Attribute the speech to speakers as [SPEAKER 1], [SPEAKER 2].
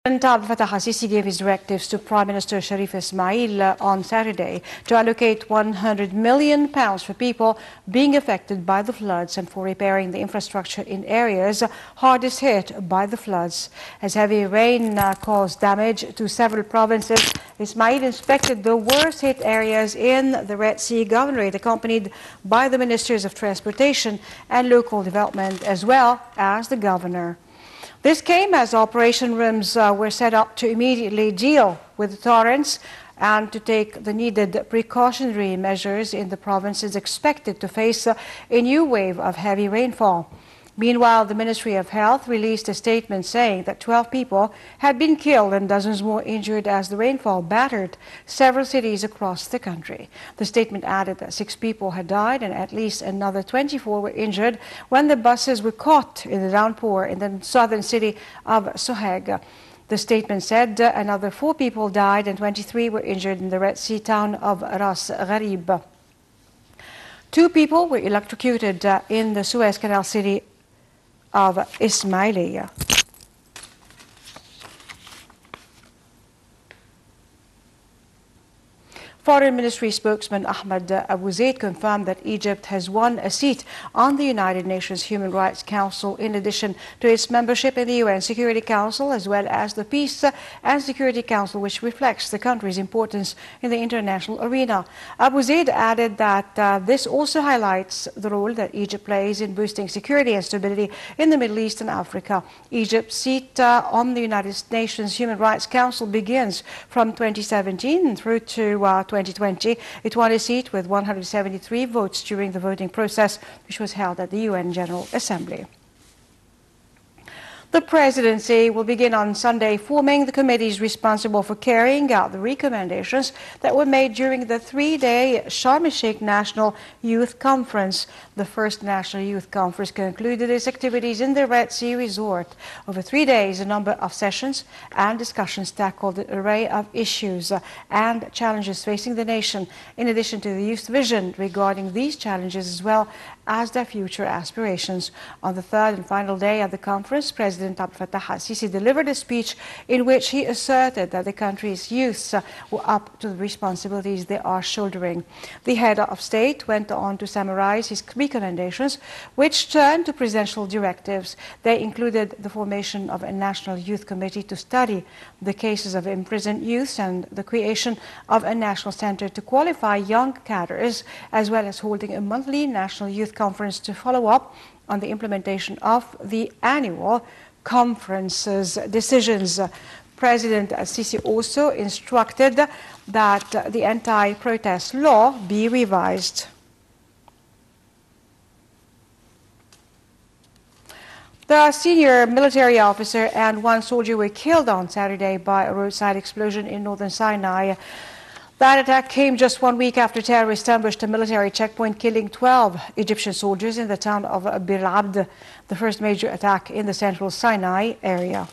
[SPEAKER 1] President Abdel Fattah al-Sisi gave his directives to Prime Minister Sharif Ismail on Saturday to allocate £100 million for people being affected by the floods and for repairing the infrastructure in areas hardest hit by the floods. As heavy rain caused damage to several provinces, Ismail inspected the worst hit areas in the Red Sea Governorate, accompanied by the Ministers of Transportation and Local Development as well as the Governor. This came as operation rooms were set up to immediately deal with the torrents and to take the needed precautionary measures in the provinces expected to face a new wave of heavy rainfall. Meanwhile, the Ministry of Health released a statement saying that 12 people had been killed and dozens more injured as the rainfall battered several cities across the country. The statement added that 6 people had died and at least another 24 were injured when the buses were caught in the downpour in the southern city of Sohag. The statement said another 4 people died and 23 were injured in the Red Sea town of Ras Gharib. 2 people were electrocuted in the Suez Canal city of Ismailia. Foreign Ministry spokesman Ahmed Abu Zaid confirmed that Egypt has won a seat on the United Nations Human Rights Council in addition to its membership in the UN Security Council as well as the Peace and Security Council, which reflects the country's importance in the international arena. Abu Zaid added that this also highlights the role that Egypt plays in boosting security and stability in the Middle East and Africa. Egypt's seat on the United Nations Human Rights Council begins from 2017 through to 2020. It won a seat with 173 votes during the voting process, which was held at the UN General Assembly. The presidency will begin on Sunday forming the committees responsible for carrying out the recommendations that were made during the 3-day Sharm el-Sheikh National Youth Conference. The first National Youth Conference concluded its activities in the Red Sea Resort. Over 3 days, a number of sessions and discussions tackled an array of issues and challenges facing the nation, in addition to the youth vision regarding these challenges as well as their future aspirations. On the third and final day of the conference, President Abdel Fattah al-Sisi delivered a speech in which he asserted that the country's youths were up to the responsibilities they are shouldering. The head of state went on to summarize his recommendations, which turned to presidential directives. They included the formation of a national youth committee to study the cases of imprisoned youths and the creation of a national center to qualify young cadres, as well as holding a monthly national youth conference to follow up on the implementation of the annual conference's decisions. President al-Sisi also instructed that the anti-protest law be revised. The senior military officer and 1 soldier were killed on Saturday by a roadside explosion in northern Sinai. That attack came just 1 week after terrorists ambushed a military checkpoint, killing 12 Egyptian soldiers in the town of Bir al-Abd, the first major attack in the central Sinai area.